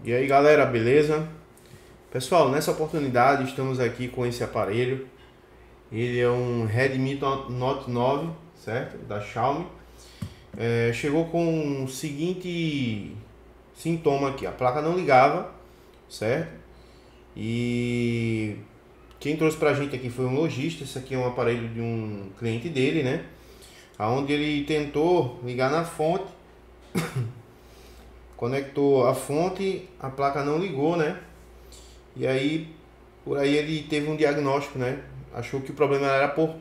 E aí galera, beleza? Pessoal, nessa oportunidade estamos aqui com esse aparelho. Ele é um Redmi Note 9, certo? Da Xiaomi. Chegou com o seguinte sintoma aqui: a placa não ligava, certo? E quem trouxe pra gente aqui foi um lojista. Esse aqui é um aparelho de um cliente dele, né? Onde ele tentou ligar na fonte, conectou a fonte, a placa não ligou, né? E aí, por aí ele teve um diagnóstico, né? Achou que o problema era por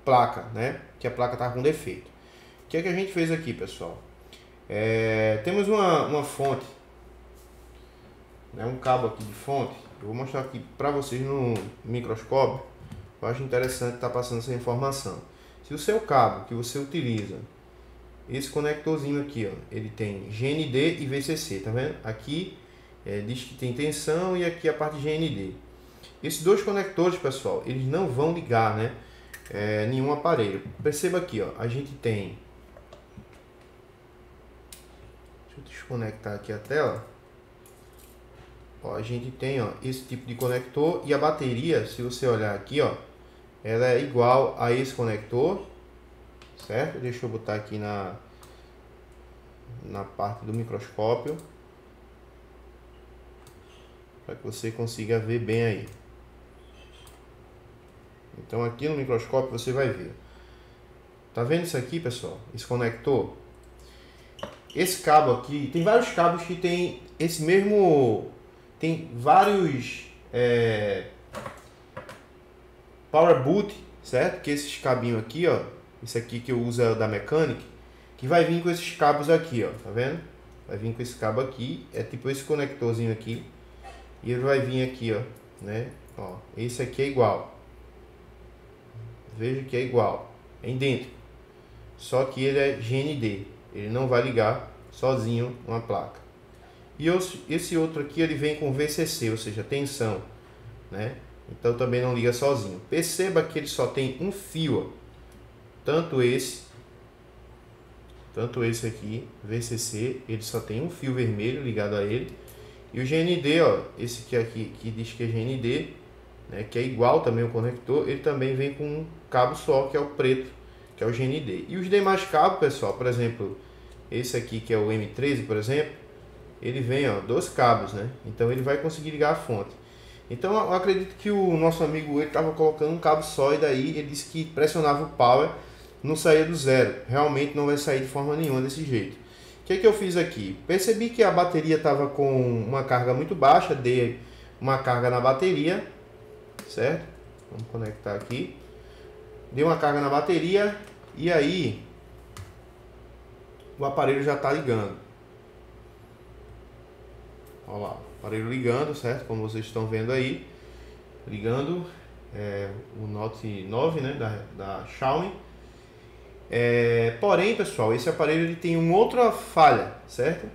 placa, né? Que a placa estava com defeito. O que é que a gente fez aqui, pessoal? Temos uma fonte, né? Um cabo aqui de fonte. Eu vou mostrar aqui para vocês no microscópio. Eu acho interessante estar passando essa informação. Se o seu cabo que você utiliza, esse conectorzinho aqui, ó, ele tem GND e VCC, tá vendo? Aqui diz que tem tensão e aqui a parte de GND. Esses dois conectores, pessoal, eles não vão ligar, né? Nenhum aparelho. Perceba aqui, ó, a gente tem. Deixa eu desconectar aqui a tela. Ó, a gente tem, ó, esse tipo de conector e a bateria, se você olhar aqui, ó, ela é igual a esse conector, certo? Deixa eu botar aqui na parte do microscópio para que você consiga ver bem aí. Então aqui no microscópio você vai ver. Tá vendo isso aqui, pessoal? Esse conector. Esse cabo aqui, tem vários cabos que tem esse mesmo... Tem vários power boot, certo? Que esses cabinhos aqui, ó. Esse aqui que eu uso é da Mechanic. Que vai vir com esses cabos aqui, ó. Tá vendo? Vai vir com esse cabo aqui. É tipo esse conectorzinho aqui. E ele vai vir aqui, ó. Né? Ó, esse aqui é igual. Veja que é igual. É idêntico. Só que ele é GND. Ele não vai ligar sozinho uma placa. E esse outro aqui ele vem com VCC, ou seja, tensão, né? Então também não liga sozinho. Perceba que ele só tem um fio, ó. Tanto esse aqui, VCC, ele só tem um fio vermelho ligado a ele. E o GND, ó, esse aqui que diz que é GND, né, que é igual também o conector, ele também vem com um cabo só, que é o preto, que é o GND. E os demais cabos, pessoal, por exemplo, esse aqui que é o M13, por exemplo, ele vem, ó, 2 cabos, né? Então ele vai conseguir ligar a fonte. Então eu acredito que o nosso amigo ele estava colocando um cabo só e daí ele disse que pressionava o power, não saía do zero. Realmente não vai sair de forma nenhuma desse jeito. O que eu fiz aqui? Percebi que a bateria estava com uma carga muito baixa, dei uma carga na bateria, certo? Vamos conectar aqui. Dei uma carga na bateria e aí o aparelho já está ligando. Olha lá, o aparelho ligando, certo? Como vocês estão vendo aí, ligando o Note 9, né, da Xiaomi. Porém, pessoal, esse aparelho ele tem uma outra falha, certo?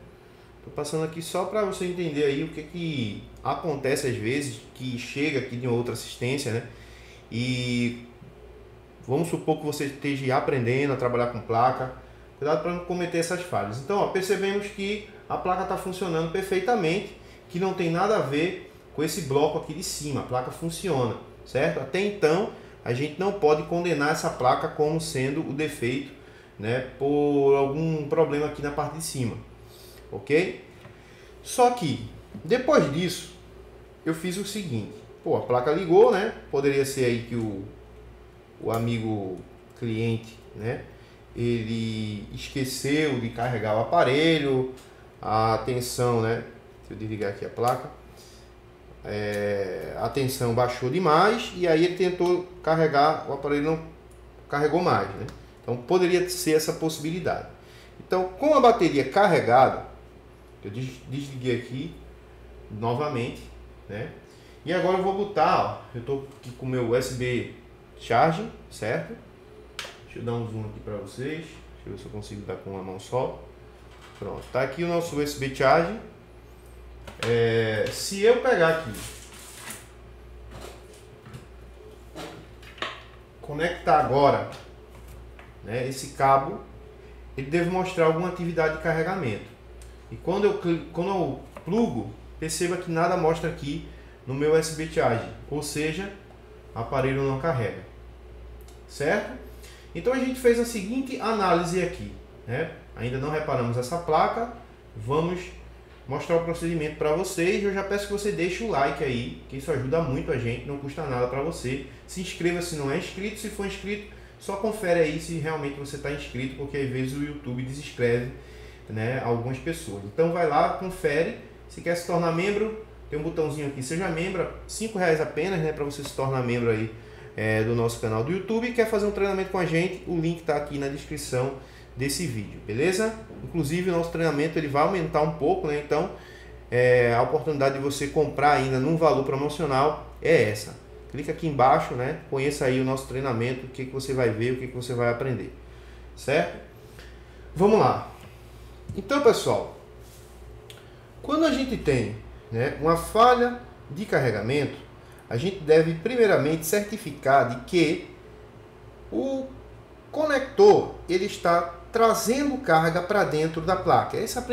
Tô passando aqui só para você entender aí o que acontece às vezes, que chega aqui de outra assistência, né? E vamos supor que você esteja aprendendo a trabalhar com placa. Cuidado para não cometer essas falhas. Então, ó, percebemos que a placa está funcionando perfeitamente, que não tem nada a ver com esse bloco aqui de cima. A placa funciona, certo? Até então, a gente não pode condenar essa placa como sendo o defeito, né, por algum problema aqui na parte de cima, ok? Só que, depois disso, eu fiz o seguinte. Pô, a placa ligou, né? Poderia ser aí que o amigo cliente, né, ele esqueceu de carregar o aparelho, a tensão, né? Se eu desligar aqui a placa, a tensão baixou demais e aí ele tentou carregar, o aparelho não carregou mais, né? Então poderia ser essa possibilidade. Então, com a bateria carregada, eu desliguei aqui novamente, né? E agora eu vou botar, ó, eu tô aqui com o meu USB charge, certo? Deixa eu dar um zoom aqui para vocês. Deixa eu ver se eu consigo dar com uma mão só. Pronto, tá aqui o nosso USB charge. Se eu pegar aqui, conectar agora, né, esse cabo, ele deve mostrar alguma atividade de carregamento. E quando eu plugo perceba que nada mostra aqui no meu USB Charge, ou seja, o aparelho não carrega, certo? Então a gente fez a seguinte análise aqui, né? Ainda não reparamos essa placa, vamos mostrar o procedimento para vocês. Eu já peço que você deixe o like aí, que isso ajuda muito a gente, não custa nada para você. Se inscreva se não é inscrito, se for inscrito, só confere aí se realmente você está inscrito, porque às vezes o YouTube desinscreve, né, algumas pessoas. Então vai lá, confere. Se quer se tornar membro, tem um botãozinho aqui, seja membro, R$5 apenas, né, para você se tornar membro aí do nosso canal do YouTube. Quer fazer um treinamento com a gente, o link está aqui na descrição desse vídeo, beleza? Inclusive o nosso treinamento ele vai aumentar um pouco, né? Então a oportunidade de você comprar ainda num valor promocional é essa. Clica aqui embaixo, né? Conheça aí o nosso treinamento, o que você vai ver, o que você vai aprender, certo? Vamos lá. Então, pessoal, quando a gente tem, né, uma falha de carregamento, a gente deve primeiramente certificar de que o conector ele está trazendo carga para dentro da placa. Essa é a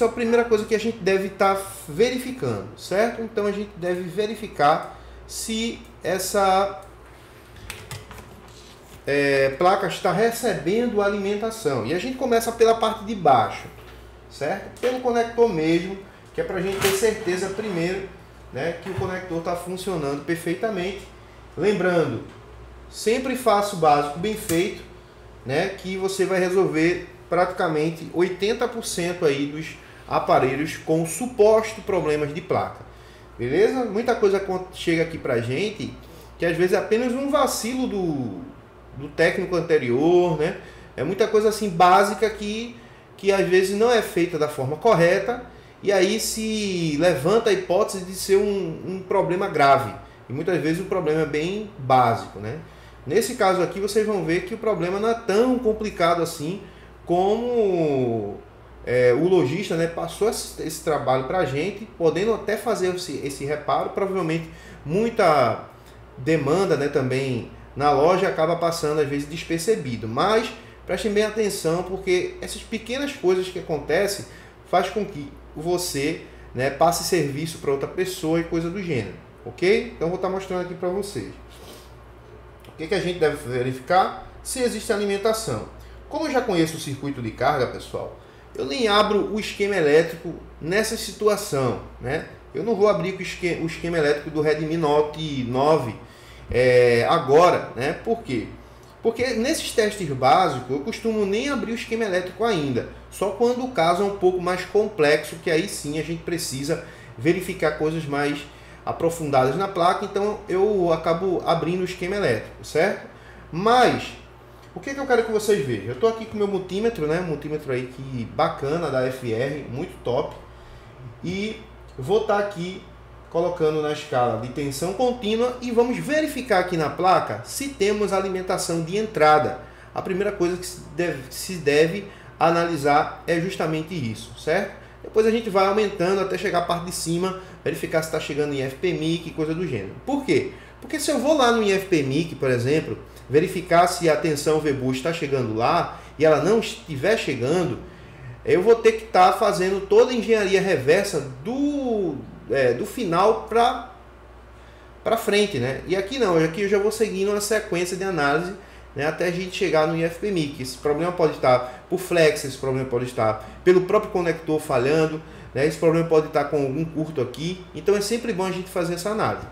primeira coisa que a gente deve estar verificando, certo? Então a gente deve verificar se essa placa está recebendo alimentação. E a gente começa pela parte de baixo, certo? Pelo conector mesmo, que é para a gente ter certeza primeiro, né, que o conector está funcionando perfeitamente. Lembrando, sempre faça o básico bem feito, né, que você vai resolver praticamente 80% aí dos aparelhos com suposto problemas de placa. Beleza? Muita coisa chega aqui pra gente que às vezes é apenas um vacilo do técnico anterior, né? É muita coisa assim básica que às vezes não é feita da forma correta, e aí se levanta a hipótese de ser um problema grave. E muitas vezes o problema é bem básico, né? Nesse caso aqui vocês vão ver que o problema não é tão complicado assim como o lojista, né, passou esse trabalho para a gente, podendo até fazer esse reparo. Provavelmente muita demanda, né, também na loja acaba passando às vezes despercebido, mas prestem bem atenção, porque essas pequenas coisas que acontecem faz com que você, né, passe serviço para outra pessoa e coisa do gênero, ok? Então vou estar mostrando aqui para vocês. O que a gente deve verificar? Se existe alimentação. Como eu já conheço o circuito de carga, pessoal, eu nem abro o esquema elétrico nessa situação, né? Eu não vou abrir o esquema elétrico do Redmi Note 9 agora, né? Por quê? Porque nesses testes básicos eu costumo nem abrir o esquema elétrico ainda, só quando o caso é um pouco mais complexo, que aí sim a gente precisa verificar coisas mais aprofundadas na placa, então eu acabo abrindo o esquema elétrico, certo? Mas o que eu quero que vocês vejam? Eu estou aqui com o meu multímetro, né? Um multímetro aí que bacana, da FR, muito top, e vou estar aqui colocando na escala de tensão contínua e vamos verificar aqui na placa se temos alimentação de entrada. A primeira coisa que se deve analisar é justamente isso, certo? Depois a gente vai aumentando até chegar à parte de cima, verificar se está chegando em IFPMIC e coisa do gênero. Por quê? Porque se eu vou lá no IFPMIC, por exemplo, verificar se a tensão VBoost está chegando lá e ela não estiver chegando, eu vou ter que estar fazendo toda a engenharia reversa do final para frente, né? E aqui não, aqui eu já vou seguindo uma sequência de análise, né, até a gente chegar no IFPMIC. Esse problema pode estar por flex, esse problema pode estar pelo próprio conector falhando, né? Esse problema pode estar com algum curto aqui. Então é sempre bom a gente fazer essa análise,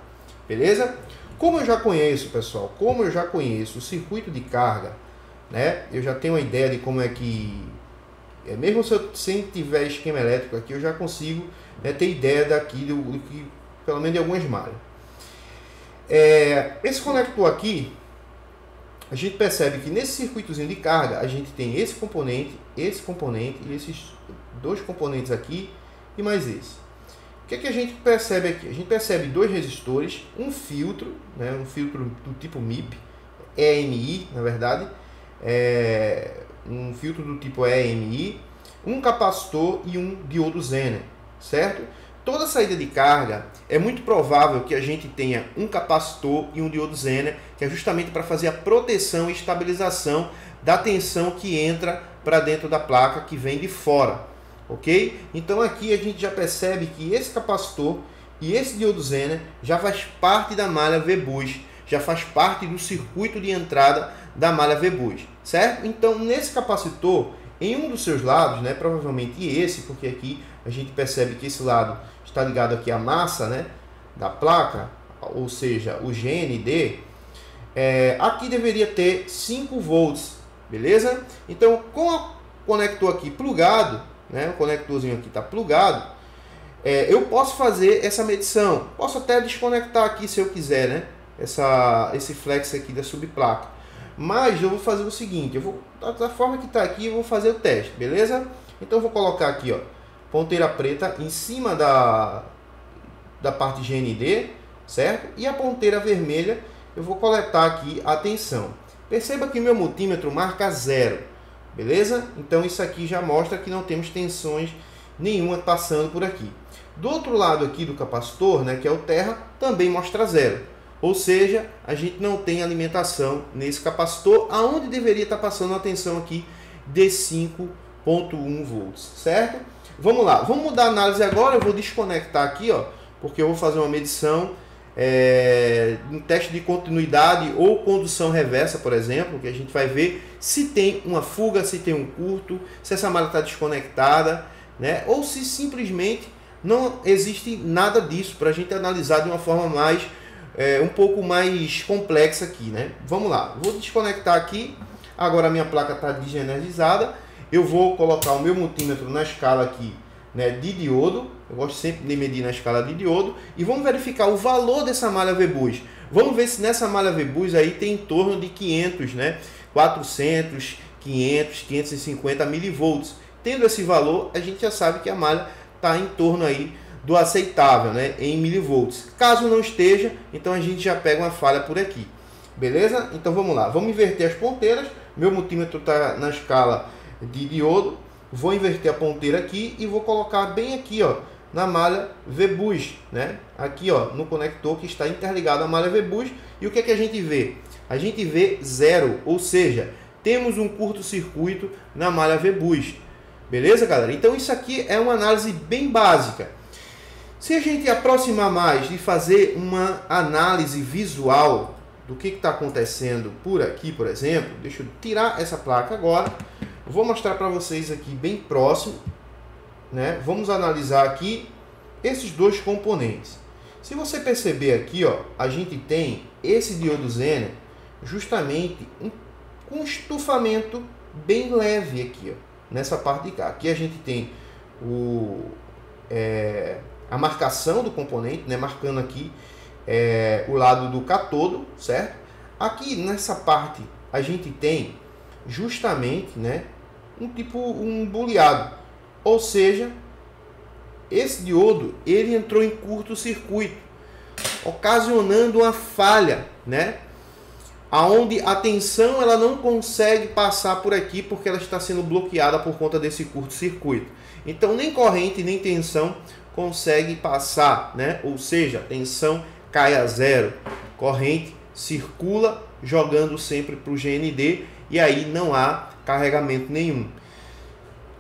beleza? Como eu já conheço, pessoal, como eu já conheço o circuito de carga, né? Eu já tenho uma ideia de como é que, mesmo se eu sem tiver esquema elétrico aqui, eu já consigo, né, ter ideia daqui do que, pelo menos de algumas malhas. Esse conector aqui, a gente percebe que nesse circuitozinho de carga a gente tem esse componente e esses dois componentes aqui e mais esse. O que a gente percebe aqui? A gente percebe dois resistores, um filtro, né, um filtro do tipo MIP, EMI, na verdade, um filtro do tipo EMI, um capacitor e um diodo Zener, certo? Toda saída de carga é muito provável que a gente tenha um capacitor e um diodo Zener, que é justamente para fazer a proteção e estabilização da tensão que entra para dentro da placa que vem de fora. ok? Então aqui a gente já percebe que esse capacitor e esse diodo Zener já faz parte da malha VBus, já faz parte do circuito de entrada da malha VBus, certo? Então nesse capacitor, em um dos seus lados, né, provavelmente esse, porque aqui a gente percebe que esse lado está ligado aqui à massa, né, da placa, ou seja, o GND, aqui deveria ter 5 volts, beleza? Então com o conector aqui plugado, né, o conectorzinho aqui está plugado, eu posso fazer essa medição. Posso até desconectar aqui se eu quiser, né, esse flex aqui da subplaca. Mas eu vou fazer o seguinte, eu vou, da forma que está aqui, eu vou fazer o teste, beleza? Então eu vou colocar aqui, ó, ponteira preta em cima da parte GND, certo? E a ponteira vermelha eu vou coletar aqui a tensão. Perceba que meu multímetro marca 0, beleza? Então isso aqui já mostra que não temos tensões nenhuma passando por aqui. Do outro lado aqui do capacitor, né, que é o terra, também mostra 0. Ou seja, a gente não tem alimentação nesse capacitor, aonde deveria estar passando a tensão aqui de 5.1 volts, certo? Vamos lá, vamos mudar a análise agora. Eu vou desconectar aqui, ó, porque eu vou fazer uma medição, um teste de continuidade ou condução reversa, por exemplo, que a gente vai ver se tem uma fuga, se tem um curto, se essa malha está desconectada, né? Ou se simplesmente não existe nada disso, para a gente analisar de uma forma mais um pouco mais complexa aqui, né? Vamos lá, vou desconectar aqui. Agora a minha placa está desenergizada. Eu vou colocar o meu multímetro na escala aqui, né, de diodo. Eu gosto sempre de medir na escala de diodo. E vamos verificar o valor dessa malha VBus. Vamos ver se nessa malha VBus aí tem em torno de 500, né? 400, 500, 550 milivolts. Tendo esse valor, a gente já sabe que a malha está em torno aí do aceitável, né, em milivolts. Caso não esteja, então a gente já pega uma falha por aqui. Beleza? Então vamos lá. Vamos inverter as ponteiras. Meu multímetro está na escala de diodo. Vou inverter a ponteira aqui e vou colocar bem aqui, ó, na malha VBus, né? Aqui, ó, no conector que está interligado à malha VBus. E o que é que a gente vê? A gente vê 0, ou seja, temos um curto-circuito na malha VBus. Beleza, galera? Então isso aqui é uma análise bem básica. Se a gente aproximar mais de fazer uma análise visual do que está acontecendo por aqui, por exemplo, deixa eu tirar essa placa agora. Vou mostrar para vocês aqui bem próximo, né? Vamos analisar aqui esses dois componentes. Se você perceber aqui, ó, a gente tem esse diodo Zener justamente com um estufamento bem leve aqui, ó, nessa parte de cá. Aqui a gente tem a marcação do componente, né, marcando aqui o lado do catodo, certo? Aqui nessa parte a gente tem justamente, né, um booleado, ou seja, esse diodo ele entrou em curto-circuito, ocasionando uma falha, né, aonde a tensão ela não consegue passar por aqui porque ela está sendo bloqueada por conta desse curto-circuito. Então nem corrente nem tensão consegue passar, né? Ou seja, tensão cai a 0, corrente circula jogando sempre para o GND e aí não há carregamento nenhum.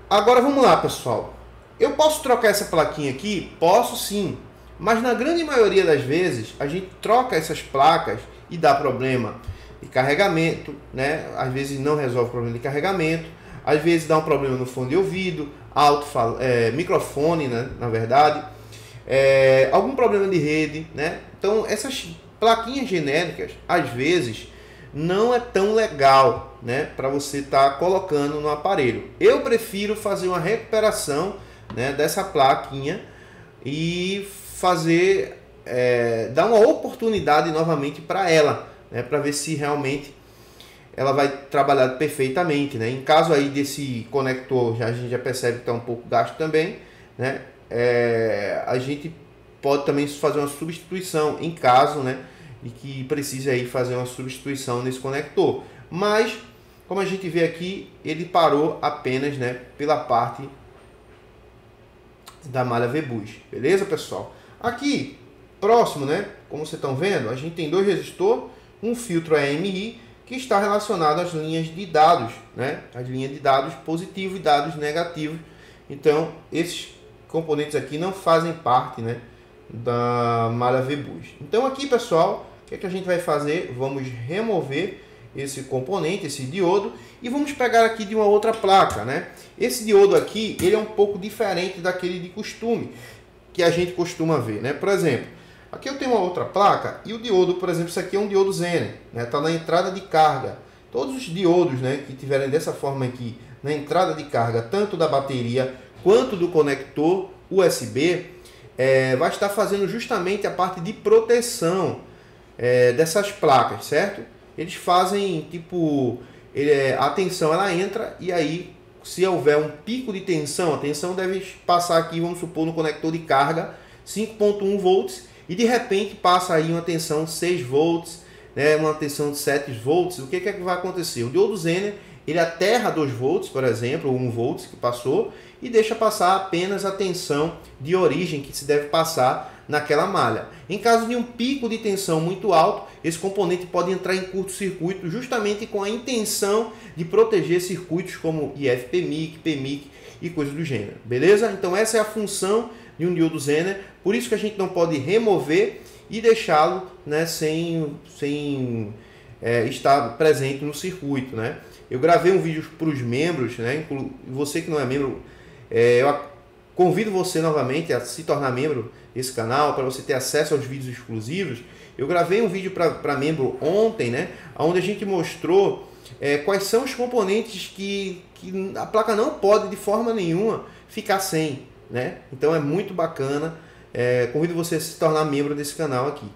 Agora vamos lá, pessoal. Eu posso trocar essa plaquinha aqui? Posso sim, mas na grande maioria das vezes a gente troca essas placas e dá problema de carregamento, né? Às vezes não resolve o problema de carregamento, às vezes dá um problema no fone de ouvido, microfone, né, na verdade, algum problema de rede, né? Então essas plaquinhas genéricas às vezes não é tão legal, né, para você estar colocando no aparelho. Eu prefiro fazer uma recuperação, né, dessa plaquinha e fazer dar uma oportunidade novamente para ela, né, para ver se realmente ela vai trabalhar perfeitamente, né? Em caso aí desse conector, a gente já percebe que está um pouco gasto também, né? A gente pode também fazer uma substituição em caso, né, de que precise aí fazer uma substituição nesse conector. Mas, como a gente vê aqui, ele parou apenas, né, pela parte da malha VBus. Beleza, pessoal? Aqui, próximo, né, como vocês estão vendo, a gente tem dois resistores, um filtro AMI, que está relacionado às linhas de dados, né? As linhas de dados positivos e dados negativos Então, esses componentes aqui não fazem parte, né, da malha V-Bus. Então aqui, pessoal, o que é que a gente vai fazer? Vamos remover esse componente, esse diodo, e vamos pegar aqui de uma outra placa, né? Esse diodo aqui, ele é um pouco diferente daquele de costume, que a gente costuma ver, né? Por exemplo, aqui eu tenho uma outra placa, e o diodo, por exemplo, isso aqui é um diodo Zener, né? Tá na entrada de carga. Todos os diodos, né, que tiverem dessa forma aqui, na entrada de carga, tanto da bateria quanto do conector USB, vai estar fazendo justamente a parte de proteção dessas placas, certo? Eles fazem tipo, a tensão ela entra e aí se houver um pico de tensão, a tensão deve passar aqui, vamos supor, no conector de carga 5.1 volts e de repente passa aí uma tensão de 6 volts, né, uma tensão de 7 volts. O que é que vai acontecer? O diodo Zener, ele aterra 2 volts, por exemplo, ou 1 volts que passou, e deixa passar apenas a tensão de origem que se deve passar naquela malha. Em caso de um pico de tensão muito alto, esse componente pode entrar em curto-circuito justamente com a intenção de proteger circuitos como IF-PMIC, PMIC e coisas do gênero. Beleza? Então essa é a função de um diodo Zener, por isso que a gente não pode remover e deixá-lo, né, sem estar presente no circuito, né? Eu gravei um vídeo para os membros, né? Você que não é membro, eu convido você novamente a se tornar membro desse canal para você ter acesso aos vídeos exclusivos. Eu gravei um vídeo para membro ontem, né? Onde a gente mostrou quais são os componentes que a placa não pode de forma nenhuma ficar sem, né? Então é muito bacana. Convido você a se tornar membro desse canal aqui,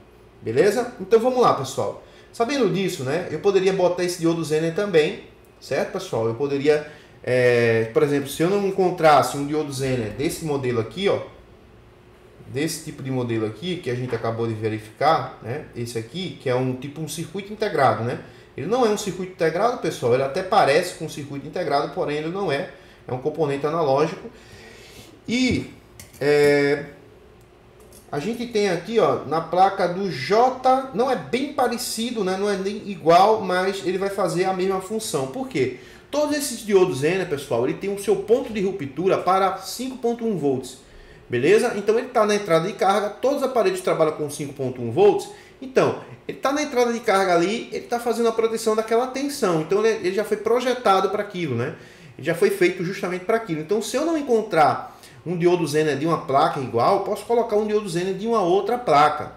beleza? Então vamos lá, pessoal. Sabendo disso, né? Eu poderia botar esse diodo Zener também, certo, pessoal? Eu poderia, por exemplo, se eu não encontrasse um diodo Zener desse modelo aqui, ó, desse tipo de modelo aqui que a gente acabou de verificar, né? Esse aqui que é um circuito integrado, né? Ele não é um circuito integrado, pessoal. Ele até parece com um circuito integrado, porém ele não é. É um componente analógico. E a gente tem aqui, ó, na placa do J, não é bem parecido, né? Não é nem igual, mas ele vai fazer a mesma função. Por quê? Todos esses diodos Zener, pessoal, ele tem o seu ponto de ruptura para 5.1 volts. Beleza? Então ele está na entrada de carga, todos os aparelhos trabalham com 5.1 volts. Então, ele está na entrada de carga ali, ele está fazendo a proteção daquela tensão. Então ele já foi projetado para aquilo, né? Ele já foi feito justamente para aquilo. Então se eu não encontrar um diodo Zener de uma placa igual, posso colocar um diodo Zener de uma outra placa,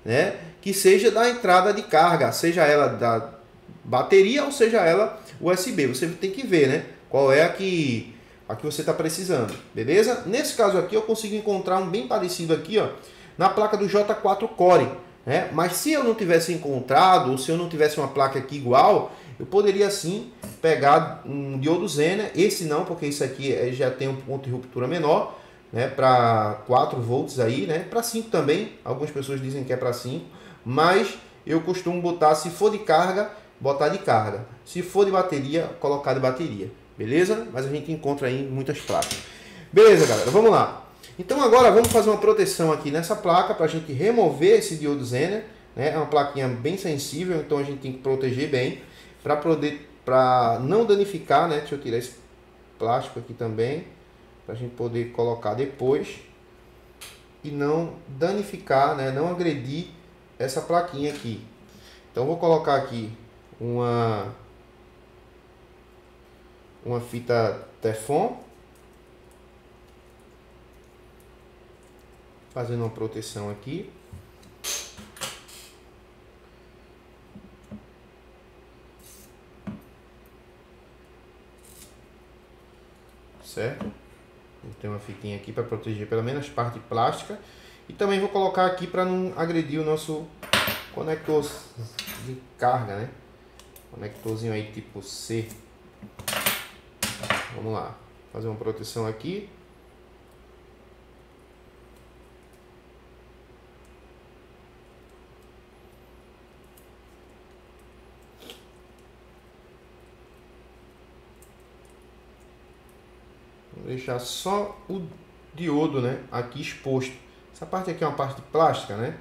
né? Que seja da entrada de carga, seja ela da bateria ou seja ela USB. Você tem que ver, né? Qual é a que você está precisando, beleza? Nesse caso aqui eu consigo encontrar um bem parecido aqui, ó, na placa do J4 Core, né? Mas se eu não tivesse encontrado, ou se eu não tivesse uma placa aqui igual, eu poderia sim pegar um diodo Zener. Esse não, porque isso aqui já tem um ponto de ruptura menor, né? Para 4 volts aí, né? Para 5 também, algumas pessoas dizem que é para 5, mas eu costumo botar, se for de carga, botar de carga. Se for de bateria, colocar de bateria. Beleza? Mas a gente encontra aí muitas placas. Beleza, galera? Vamos lá. Então agora vamos fazer uma proteção aqui nessa placa para a gente remover esse diodo Zener, né? É uma plaquinha bem sensível, então a gente tem que proteger bem para não danificar, né? Deixa eu tirar esse plástico aqui também, para a gente poder colocar depois e não danificar, né? Não agredir essa plaquinha aqui. Então vou colocar aqui uma fita Teflon, fazendo uma proteção aqui. Certo? Tem uma fitinha aqui para proteger pelo menos a parte plástica. E também vou colocar aqui para não agredir o nosso conector de carga, né? Conectorzinho aí tipo C. Vamos lá, fazer uma proteção aqui. Vou deixar só o diodo, né, aqui exposto. Essa parte aqui é uma parte plástica, né?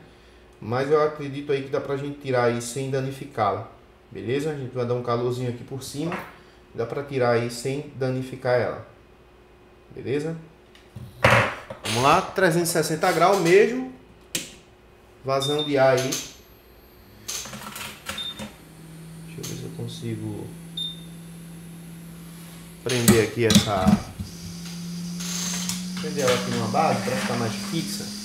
Mas eu acredito aí que dá pra gente tirar aí sem danificá-la. Beleza? A gente vai dar um calorzinho aqui por cima. Dá para tirar aí sem danificar ela. Beleza? Vamos lá, 360 graus mesmo. Vazão de ar aí. Deixa eu ver se eu consigo prender aqui essa... Prender ela aqui numa base para ficar mais fixa.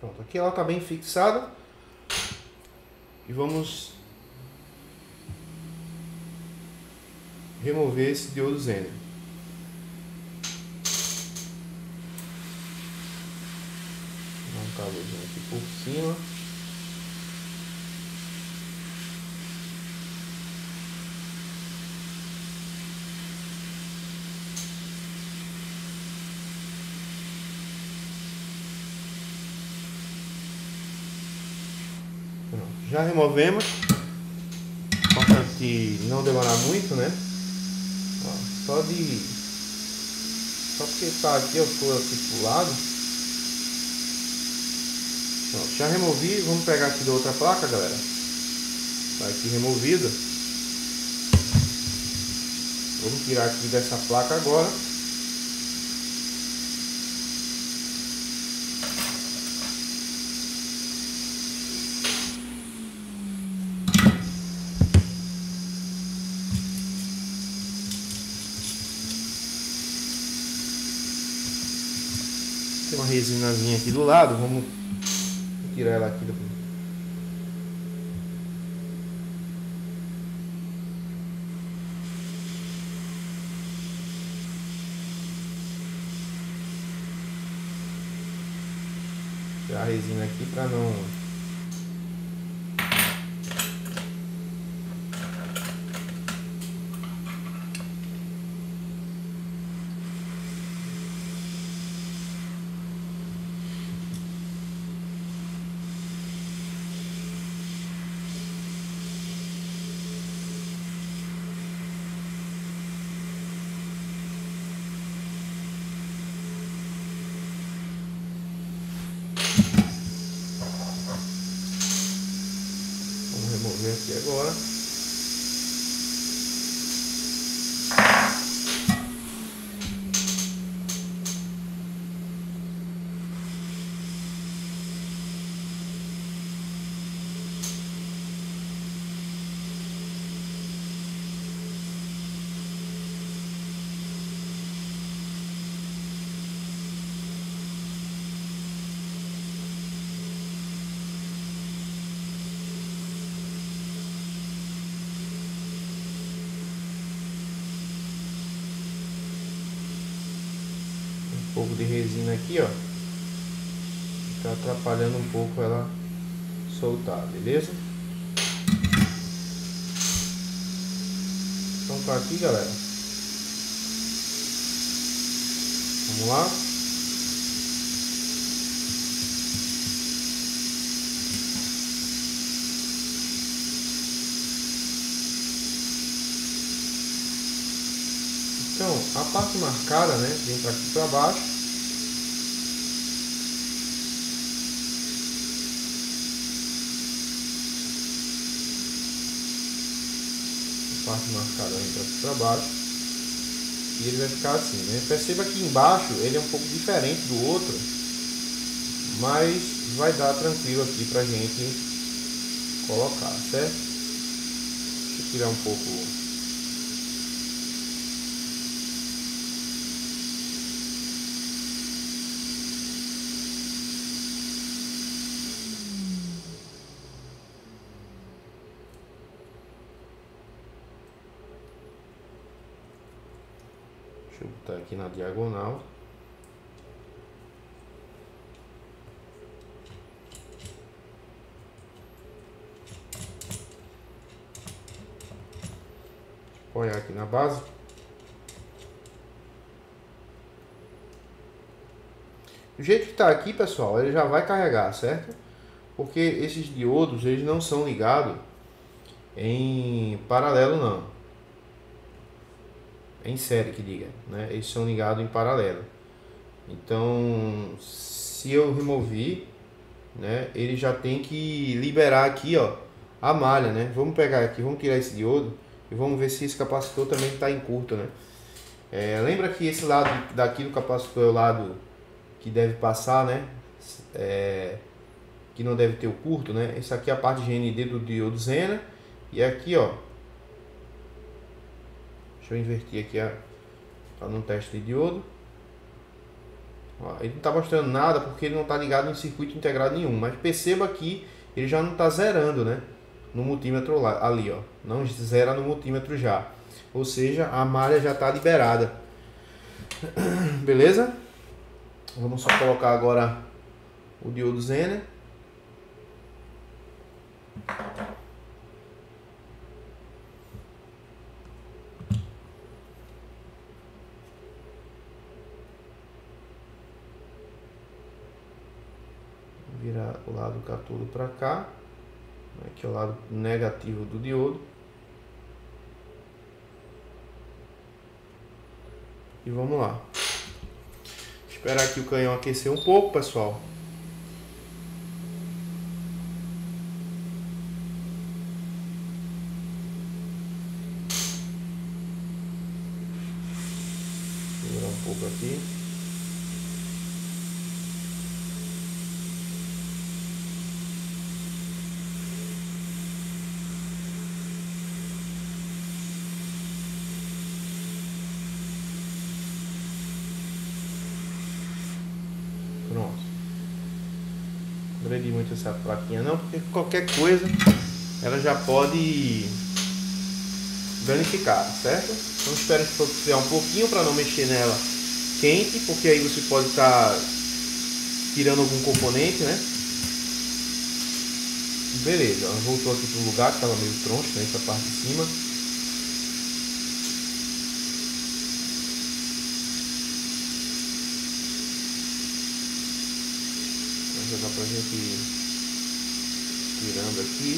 Pronto, aqui ela está bem fixada. E vamos remover esse diodo Zener. Dá um calorzinho aqui por cima. Já removemos. Importante não demorar muito, né? Ó, só porque tá aqui, eu tô aqui pro lado. Pronto, já removi. Vamos pegar aqui da outra placa, galera. Tá aqui removida. Vamos tirar aqui dessa placa agora. Tem uma resinazinha aqui do lado, vamos tirar ela aqui do... Tirar a resina aqui para não... Remover aqui agora. Um pouco de resina aqui, ó, tá atrapalhando um pouco ela soltar, beleza? Então tá aqui, galera. Vamos lá. Então, a parte marcada, né, vem para aqui para baixo. A parte marcada vem para aqui para baixo. E ele vai ficar assim, né? Perceba que embaixo ele é um pouco diferente do outro, mas vai dar tranquilo aqui pra gente colocar, certo? Deixa eu tirar um pouco. Deixa eu botar aqui na diagonal. apoiar aqui na base. Do jeito que está aqui, pessoal, ele já vai carregar, certo? Porque esses diodos, eles não são ligados em paralelo, não. Em série que diga, né? Eles são ligados em paralelo. Então, se eu remover, né, ele já tem que liberar aqui, ó, a malha, né? Vamos pegar aqui, vamos tirar esse diodo e vamos ver se esse capacitor também está em curto, né? Lembra que esse lado daqui do capacitor é o lado que deve passar, né? Que não deve ter o curto, né? Essa aqui é a parte de GND do diodo Zener. E aqui, ó, deixa eu inverter aqui para no teste de diodo. Ó, ele não está mostrando nada porque ele não está ligado em circuito integrado nenhum. Mas perceba que ele já não está zerando, né? No multímetro lá, ali, ó. Não zera no multímetro já. Ou seja, a malha já está liberada. Beleza? Vamos só colocar agora o diodo Zener. Virar o lado catodo para cá, aqui é o lado negativo do diodo, e vamos lá. Esperar aqui o canhão aquecer um pouco, pessoal. Segurar um pouco aqui. Pronto. Não agredi muito essa plaquinha não, porque qualquer coisa ela já pode danificar, certo? Então espero esfriar um pouquinho para não mexer nela quente, porque aí você pode estar tirando algum componente, né? Beleza, ela voltou aqui para o lugar que estava meio troncho, né? Essa parte de cima. Já dá pra gente ir tirando aqui.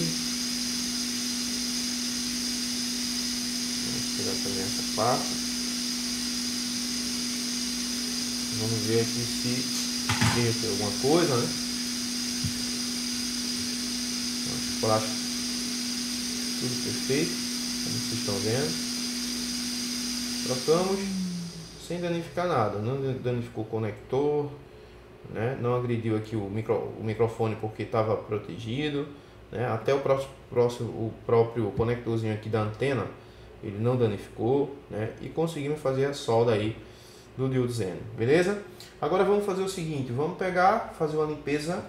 Vamos tirar também essa parte. Vamos ver aqui se tem alguma coisa, né? Plástico tudo perfeito, como vocês estão vendo. Trocamos sem danificar nada, não danificou o conector, né? Não agrediu aqui o microfone porque estava protegido, né? Até o próprio conectorzinho aqui da antena ele não danificou, né? E conseguimos fazer a solda aí do diodo Zener, beleza? Agora vamos fazer o seguinte, vamos pegar, fazer uma limpeza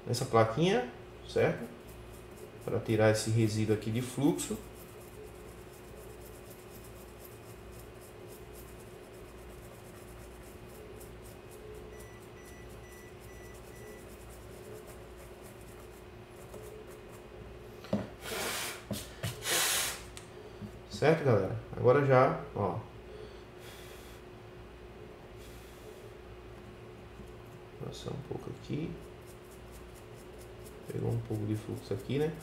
nessa plaquinha, certo? Para tirar esse resíduo aqui de fluxo. Certo, galera? Agora já, ó. Passar um pouco aqui. Pegou um pouco de fluxo aqui, né?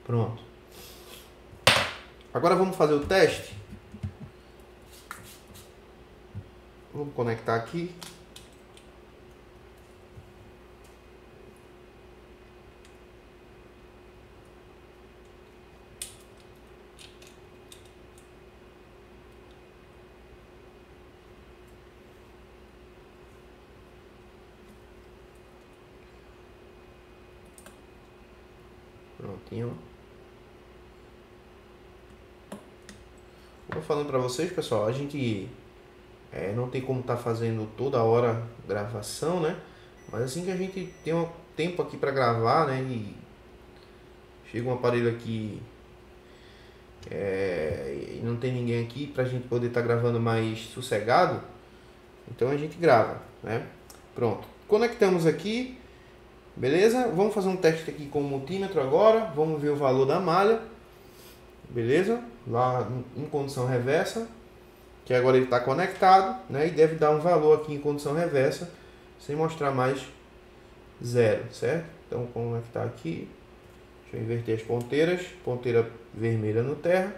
Pronto. Agora vamos fazer o teste. Vamos conectar aqui. Prontinho. Vou falando para vocês, pessoal, a gente não tem como estar fazendo toda hora gravação, né? Mas assim que a gente tem um tempo aqui para gravar, né? E chega um aparelho aqui e não tem ninguém aqui para a gente poder estar gravando mais sossegado, então a gente grava, né? Pronto, conectamos aqui, beleza? Vamos fazer um teste aqui com o multímetro agora, vamos ver o valor da malha, beleza? Lá em condição reversa, que agora ele está conectado, né? E deve dar um valor aqui em condição reversa, sem mostrar mais 0, certo? Então vou conectar aqui, deixa eu inverter as ponteiras, ponteira vermelha no terra,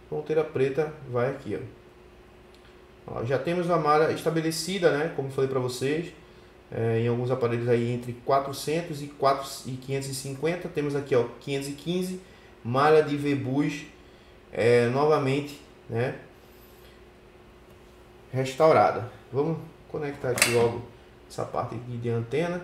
ponteira preta vai aqui, ó. Já temos a malha estabelecida, né? Como falei para vocês, em alguns aparelhos aí entre 400 e 550, temos aqui, ó, 515, malha de V-Bus, novamente, né? Restaurada. Vamos conectar aqui logo essa parte aqui de antena.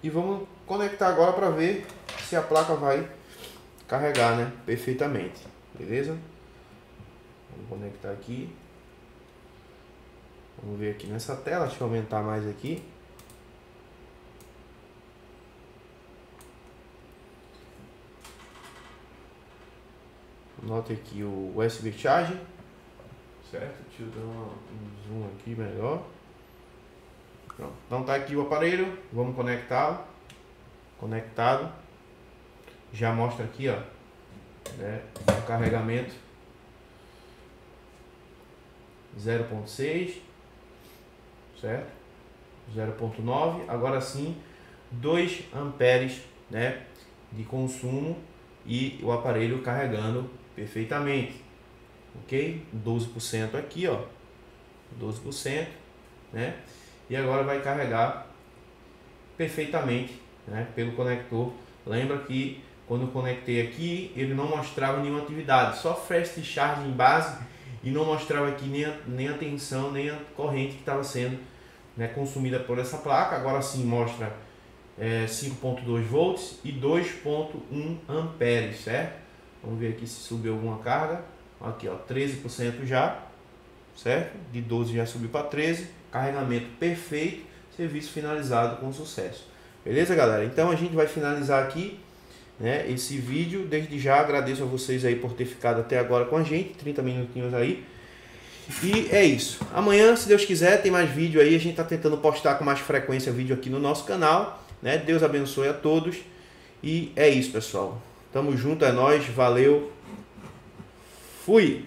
E vamos conectar agora para ver se a placa vai carregar, né, perfeitamente. Beleza? Vamos conectar aqui. Vamos ver aqui nessa tela. Deixa eu aumentar mais aqui. Note aqui o USB Charge, certo? Deixa eu dar um zoom aqui melhor. Pronto. Então tá aqui o aparelho, vamos conectá-lo. Conectado. Já mostra aqui, ó, né, o carregamento 0.6, certo? 0.9. Agora sim, 2 amperes, né, de consumo e o aparelho carregando perfeitamente, ok? 12% aqui, ó, 12%, né? E agora vai carregar perfeitamente, né, pelo conector. Lembra que quando eu conectei aqui, ele não mostrava nenhuma atividade, só fast charge em base, e não mostrava aqui nem a tensão, nem a corrente que estava sendo, né, consumida por essa placa. Agora sim mostra 5.2 volts e 2.1 amperes, certo? Vamos ver aqui se subiu alguma carga. Aqui, ó, 13% já, certo? De 12 já subiu para 13. Carregamento perfeito, serviço finalizado com sucesso. Beleza, galera? Então a gente vai finalizar aqui, né, esse vídeo. Desde já agradeço a vocês aí por ter ficado até agora com a gente, 30 minutinhos aí. E é isso. Amanhã, se Deus quiser, tem mais vídeo aí. A gente tá tentando postar com mais frequência vídeo aqui no nosso canal, né? Deus abençoe a todos. E é isso, pessoal. Tamo junto, é nóis. Valeu. Fui.